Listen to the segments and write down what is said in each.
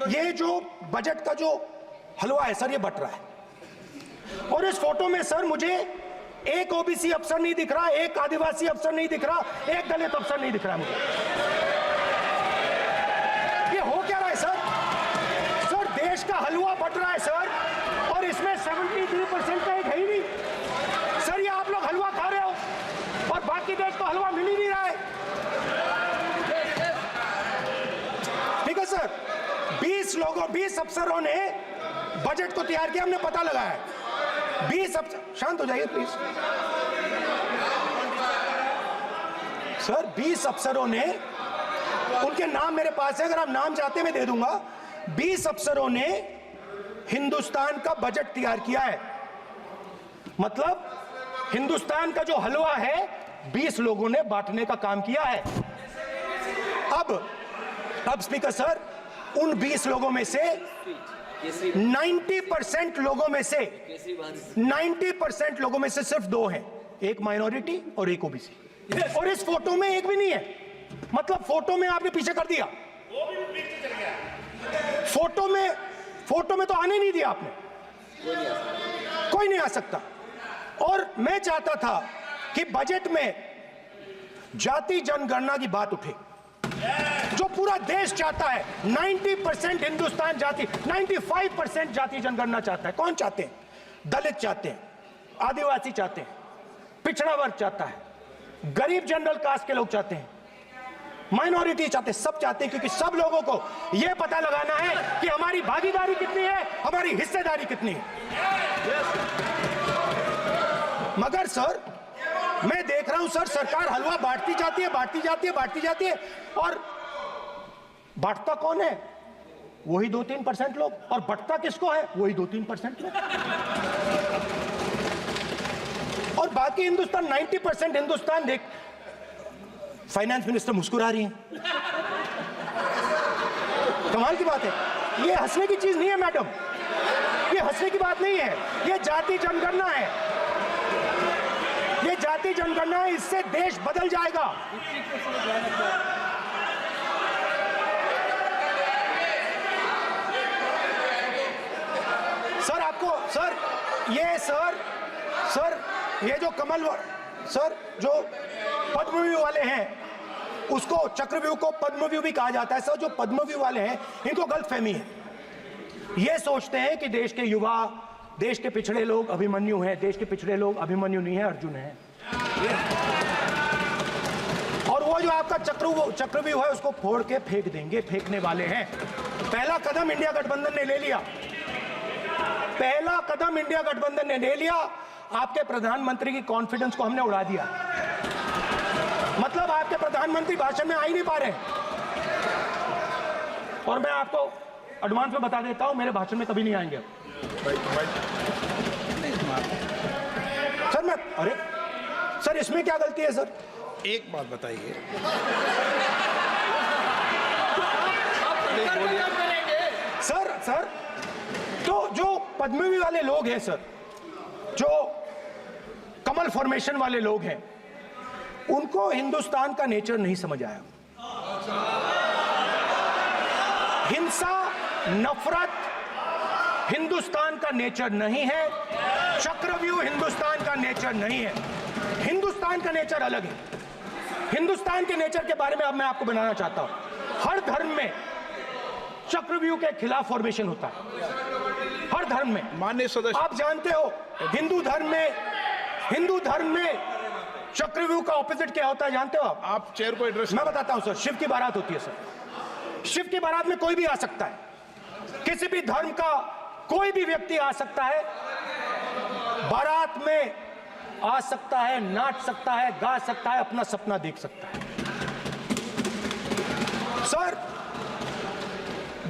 ये जो बजट का जो हलवा है सर, ये बट रहा है। और इस फोटो में सर मुझे एक ओबीसी अफसर नहीं दिख रहा, एक आदिवासी अफसर नहीं दिख रहा, एक दलित अफसर नहीं दिख रहा मुझे। ये हो क्या रहा है सर? सर देश का हलवा बट रहा है सर, और इसमें 73% का एक है ही नहीं। सर ये आप लोग हलवा खा रहे हो और बाकी देश को हलवा मिल ही नहीं रहा है। ठीक है सर, 20 अफसरों ने बजट को तैयार किया, हमने पता लगाया है। 20 अफसर, शांत हो जाइए प्लीज सर। 20 अफसरों ने, उनके नाम मेरे पास है, अगर आप नाम चाहते मैं दे दूंगा। 20 अफसरों ने हिंदुस्तान का बजट तैयार किया है। मतलब हिंदुस्तान का जो हलवा है 20 लोगों ने बांटने का काम किया है। अब स्पीकर सर, उन 20 लोगों में से 90% लोगों में से 90% लोगों में से सिर्फ 2 हैं, एक माइनॉरिटी और एक ओबीसी। और इस फोटो में एक भी नहीं है। मतलब फोटो में आपने पीछे कर दिया, फोटो में तो आने नहीं दिया आपने, कोई नहीं आ सकता। और मैं चाहता था कि बजट में जाति जनगणना की बात उठे, जो पूरा देश चाहता है। 90% हिंदुस्तान जाति, 95% जाति जनगणना चाहता है। कौन चाहते हैं? दलित चाहते हैं, आदिवासी चाहते हैं, पिछड़ा वर्ग चाहता है, गरीब जनरल कास्ट के लोग चाहते हैं, माइनॉरिटी चाहते हैं, सब चाहते हैं, क्योंकि सब लोगों को यह पता लगाना है कि हमारी भागीदारी कितनी है, हमारी हिस्सेदारी कितनी है। मगर सर मैं देख रहा हूं सर, सरकार हलवा बांटती जाती है, और बांटता कौन है? वही 2-3% लोग, और बंटता किसको है? वही 2-3% लोग। और बाकी हिंदुस्तान, 90% हिंदुस्तान देख। फाइनेंस मिनिस्टर मुस्कुरा रही हैं, कमाल की बात है। ये हंसने की चीज नहीं है मैडम, ये हंसने की बात नहीं है, ये जाति जनगणना है, ये जाति जनगणना है। इससे देश बदल जाएगा। सर आपको सर ये जो कमल सर, जो पद्मव्यूह वाले हैं, उसको चक्रव्यूह को पद्मव्यूह भी कहा जाता है सर। जो पद्मव्यूह वाले हैं इनको गलतफहमी है, ये सोचते हैं कि देश के युवा, देश के पिछड़े लोग अभिमन्यु हैं। देश के पिछड़े लोग अभिमन्यु नहीं है, अर्जुन है। और वो जो आपका चक्रव्यूह है उसको फोड़ के फेंक देंगे, फेंकने वाले हैं। पहला कदम इंडिया गठबंधन ने ले लिया, पहला कदम इंडिया गठबंधन ने ले लिया। आपके प्रधानमंत्री की कॉन्फिडेंस को हमने उड़ा दिया। मतलब आपके प्रधानमंत्री भाषण में आ ही नहीं पा रहे। और मैं आपको एडवांस में बता देता हूं, मेरे भाषण में कभी नहीं आएंगे सर। अरे सर इसमें क्या गलती है सर? एक बात बताइए, सर तो जो पद्मव्यूह वाले लोग हैं सर, जो कमल फॉर्मेशन वाले लोग हैं, उनको हिंदुस्तान का नेचर नहीं समझ आया। हिंसा, नफरत हिंदुस्तान का नेचर नहीं है, चक्रव्यूह हिंदुस्तान का नेचर नहीं है। हिंदुस्तान का नेचर अलग है। हिंदुस्तान के नेचर के बारे में अब मैं आपको बनाना चाहता हूं। हर धर्म में चक्रव्यूह के खिलाफ फॉर्मेशन होता है, हर धर्म में। माननीय सदस्य, आप जानते हो हिंदू धर्म में चक्रव्यूह का ऑपोजिट क्या होता है, जानते हो आप चेयर को एड्रेस। मैं बताता हूं सर। शिव की बारात होती है सर, शिव की बारात में कोई भी आ सकता है, किसी भी धर्म का कोई भी व्यक्ति आ सकता है, बारात में आ सकता है, नाच सकता है, गा सकता है, अपना सपना देख सकता है। सर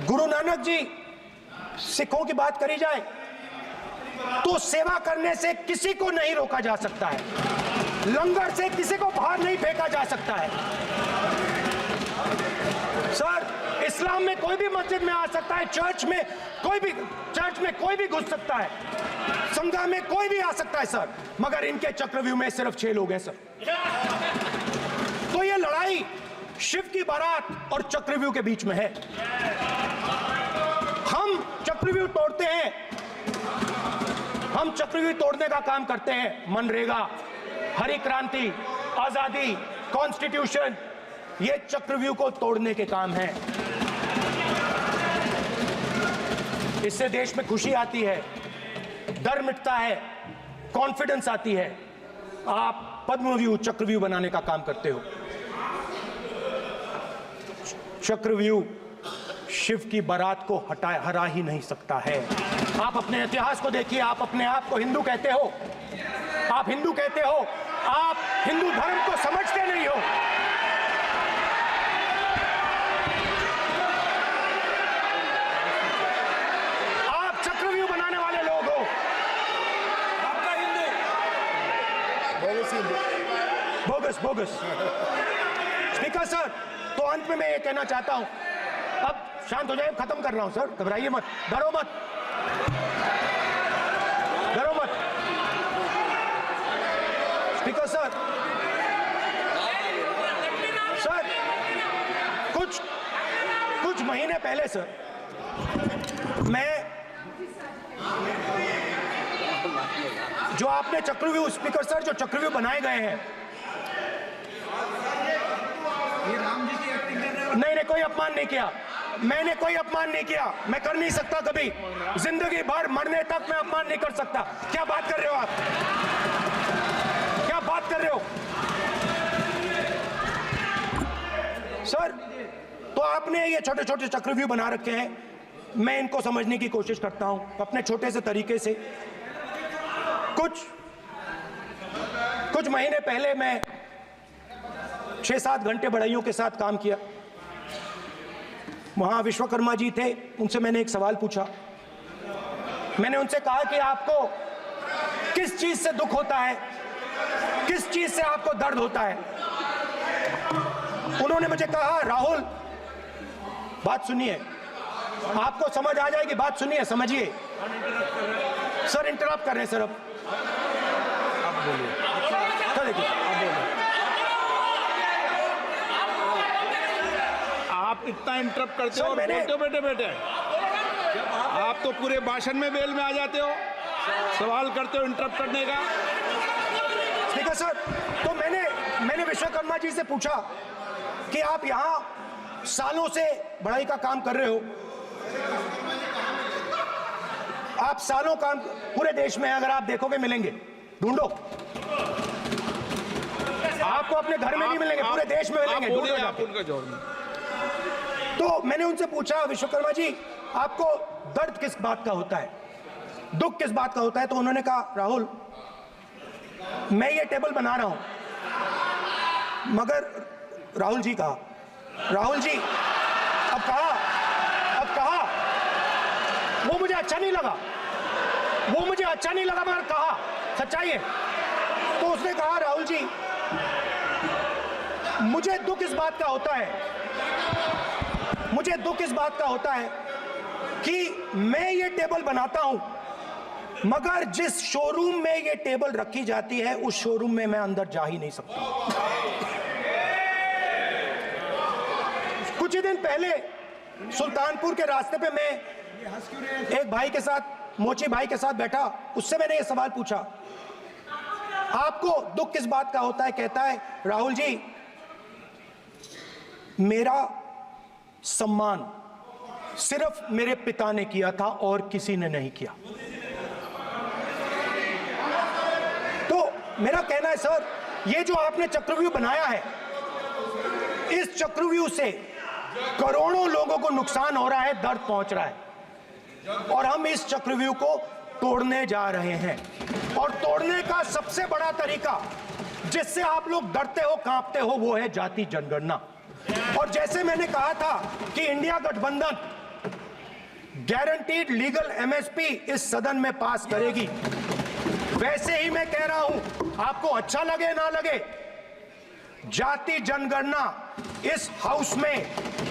गुरु नानक जी, सिखों की बात करी जाए तो सेवा करने से किसी को नहीं रोका जा सकता है, लंगर से किसी को बाहर नहीं फेंका जा सकता है। सर इस्लाम में कोई भी मस्जिद में आ सकता है, चर्च में कोई भी घुस सकता है, संघा में कोई भी आ सकता है सर। मगर इनके चक्रव्यूह में सिर्फ 6 लोग हैं सर। तो ये लड़ाई शिव की बारात और चक्रव्यूह के बीच में है। चक्रव्यूह तोड़ते हैं, हम चक्रव्यूह तोड़ने का काम करते हैं। मनरेगा, हरी क्रांति, आजादी, कॉन्स्टिट्यूशन, ये चक्रव्यूह को तोड़ने के काम हैं। इससे देश में खुशी आती है, डर मिटता है, कॉन्फिडेंस आती है। आप पद्मव्यूह चक्रव्यूह बनाने का काम करते हो। चक्रव्यूह शिव की बारात को हरा ही नहीं सकता है। आप अपने इतिहास को देखिए, आप अपने आप को हिंदू कहते हो, आप हिंदू कहते हो, आप हिंदू धर्म को समझते नहीं हो। आप चक्रव्यूह बनाने वाले लोग हो। आपका Hindu bogus bogus. Speaker sir, तो अंत में मैं ये कहना चाहता हूं, अब शांत हो जाए, खत्म कर रहा हूं सर, घबराइए मत, डरो मत, डरो मत। स्पीकर सर, सर कुछ महीने पहले सर, मैं जो आपने चक्रव्यूह, स्पीकर सर, जो चक्रव्यूह बनाए गए हैं, नहीं, कोई अपमान नहीं किया, मैंने कोई अपमान नहीं किया, मैं कर नहीं सकता कभी, जिंदगी भर मरने तक मैं अपमान नहीं कर सकता। क्या बात कर रहे हो आप, क्या बात कर रहे हो सर? तो आपने ये छोटे छोटे चक्रव्यूह बना रखे हैं, मैं इनको समझने की कोशिश करता हूं अपने छोटे से तरीके से। कुछ महीने पहले मैं 6-7 घंटे बढ़इयों के साथ काम किया। वहां विश्वकर्मा जी थे, उनसे मैंने एक सवाल पूछा। मैंने उनसे कहा कि आपको किस चीज से दुख होता है, किस चीज से आपको दर्द होता है? उन्होंने मुझे कहा, राहुल बात सुनिए, आपको समझ आ जाएगी, बात सुनिए, समझिए। सर इंटरप्ट कर रहे हैं सर, अब बोलिए, देखिए आप इतना इंटरप्ट करते हो और मैंने बोलते हो बेटे बेटे, आप तो पूरे भाषण में बेल में आ जाते हो, सवाल करते हो इंटरप्ट करने का। स्पीकर सर, तो मैंने विश्वकर्मा जी से पूछा कि आप यहां सालों से बढ़ाई का काम कर रहे हो, आप सालों काम पूरे देश में, अगर आप देखोगे मिलेंगे, ढूंढो, आपको अपने घर में नहीं मिलेंगे, पूरे देश में मिलेंगे, ढूंढो आप उनका जवाब। तो मैंने उनसे पूछा, विश्वकर्मा जी आपको दर्द किस बात का होता है, दुख किस बात का होता है? तो उन्होंने कहा, राहुल मैं ये टेबल बना रहा हूं, मगर राहुल जी कहा, राहुल जी अब कहा वो मुझे अच्छा नहीं लगा, मगर कहा सच्चाई है। तो उसने कहा, राहुल जी मुझे दुख इस बात का होता है कि मैं ये टेबल बनाता हूं, मगर जिस शोरूम में ये टेबल रखी जाती है उस शोरूम में मैं अंदर जा ही नहीं सकता। कुछ ही दिन पहले सुल्तानपुर के रास्ते पे मैं एक भाई के साथ, मोची भाई के साथ बैठा, उससे मैंने ये सवाल पूछा, आपको दुख किस बात का होता है? कहता है, राहुल जी मेरा सम्मान सिर्फ मेरे पिता ने किया था और किसी ने नहीं किया। तो मेरा कहना है सर, ये जो आपने चक्रव्यूह बनाया है, इस चक्रव्यूह से करोड़ों लोगों को नुकसान हो रहा है, दर्द पहुंच रहा है, और हम इस चक्रव्यूह को तोड़ने जा रहे हैं। और तोड़ने का सबसे बड़ा तरीका जिससे आप लोग डरते हो, कांपते हो, वो है जाति जनगणना। और जैसे मैंने कहा था कि इंडिया गठबंधन गारंटीड लीगल एमएसपी इस सदन में पास करेगी, वैसे ही मैं कह रहा हूं, आपको अच्छा लगे ना लगे, जाति जनगणना इस हाउस में,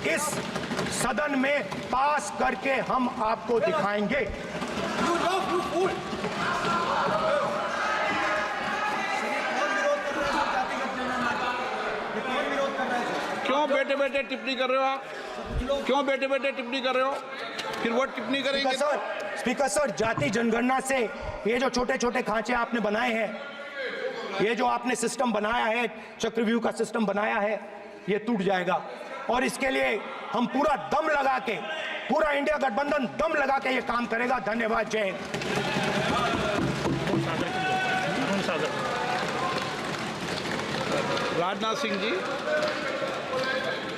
इस सदन में पास करके हम आपको दिखाएंगे। क्यों बेटे बेटे टिप्पणी कर रहे हो आप? क्यों बेटे बेटे टिप्पणी कर रहे हो? फिर वोट टिप्पणी करेंगे। स्पीकर सर, जाति जनगणना से ये जो छोटे छोटे खांचे आपने बनाए हैं, ये जो आपने सिस्टम बनाया है, चक्रव्यूह का सिस्टम बनाया है, ये टूट जाएगा। और इसके लिए हम पूरा दम लगा के, पूरा इंडिया गठबंधन दम लगा के ये काम करेगा। धन्यवाद। जय हिंद। राजनाथ सिंह जी।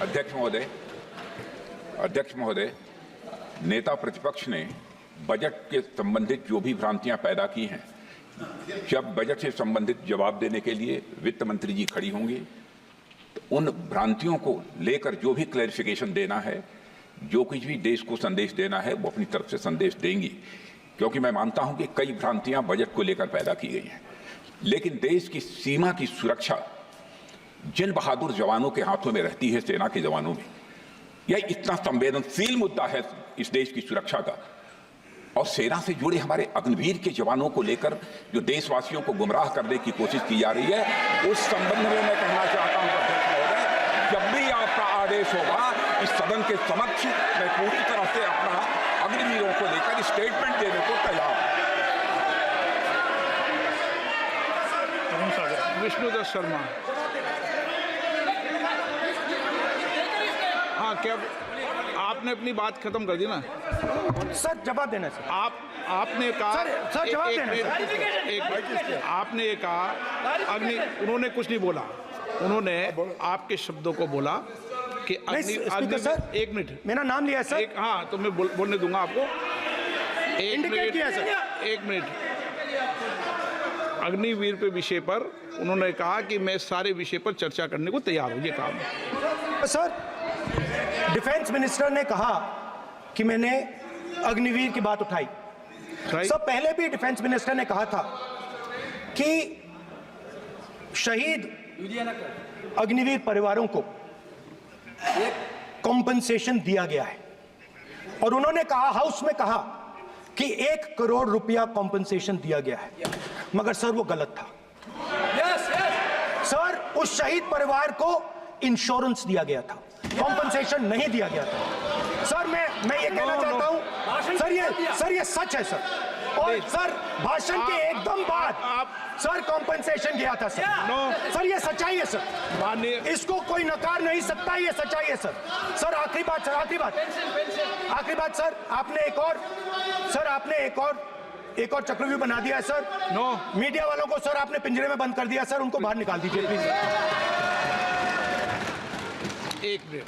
अध्यक्ष महोदय, नेता प्रतिपक्ष ने बजट के संबंधित जो भी भ्रांतियां पैदा की हैं, जब बजट से संबंधित जवाब देने के लिए वित्त मंत्री जी खड़ी होंगी तो उन भ्रांतियों को लेकर जो भी क्लैरिफिकेशन देना है, जो कुछ भी देश को संदेश देना है, वो अपनी तरफ से संदेश देंगी। क्योंकि मैं मानता हूं कि कई भ्रांतियां बजट को लेकर पैदा की गई हैं, लेकिन देश की सीमा की सुरक्षा जिन बहादुर जवानों के हाथों में रहती है, सेना के जवानों में, यह इतना संवेदनशील मुद्दा है इस देश की सुरक्षा का। और सेना से जुड़े हमारे अग्निवीर के जवानों को लेकर जो देशवासियों को गुमराह करने की कोशिश की जा रही है, उस संबंध में मैं कहना चाहता हूं अध्यक्ष महोदय, जब भी आपका आदेश होगा इस सदन के समक्ष मैं पूरी तरह से अपना अग्निवीरों को लेकर स्टेटमेंट देने को तैयार हूं। विष्णुदत्त शर्मा। हाँ, क्या आपने अपनी बात खत्म कर दी ना? सर जवाब देना सर। आपने कहा सर जवाब देना एक आपने ये कहा उन्होंने कुछ नहीं बोला, उन्होंने आपके शब्दों को बोला कि स्पीकर सर, एक मिनट, मेरा नाम लिया है सर। हाँ, तो मैं बोलने दूंगा आपको। इंडिकेट किया सर। एक मिनट। अग्निवीर पे विषय पर उन्होंने कहा कि मैं सारे विषय पर चर्चा करने को तैयार हूं। ये काम सर, डिफेंस मिनिस्टर ने कहा कि मैंने अग्निवीर की बात उठाई। सब पहले भी डिफेंस मिनिस्टर ने कहा था कि शहीद अग्निवीर परिवारों को कॉम्पनसेशन दिया गया है, और उन्होंने कहा, हाउस में कहा कि 1 करोड़ रुपया कॉम्पनसेशन दिया गया है, मगर सर वो गलत था। सर, उस शहीद परिवार को इंश्योरेंस दिया गया था, कॉम्पनसेशन नहीं दिया गया था। सर मैं ये कहना चाहता हूं सर, ये सच है सर। और सर, भाषण के एकदम बाद सर कॉम्पनसेशन गया था सर। सर ये सच्चाई है सर, इसको कोई नकार नहीं सकता, ये सच्चाई है सर। सर आखिरी बात सर, आखिरी बात सर, आपने एक और चक्रव्यूह बना दिया है सर। मीडिया वालों को सर आपने पिंजरे में बंद कर दिया सर, उनको बाहर निकाल दीजिए प्लीज। एक मिनट।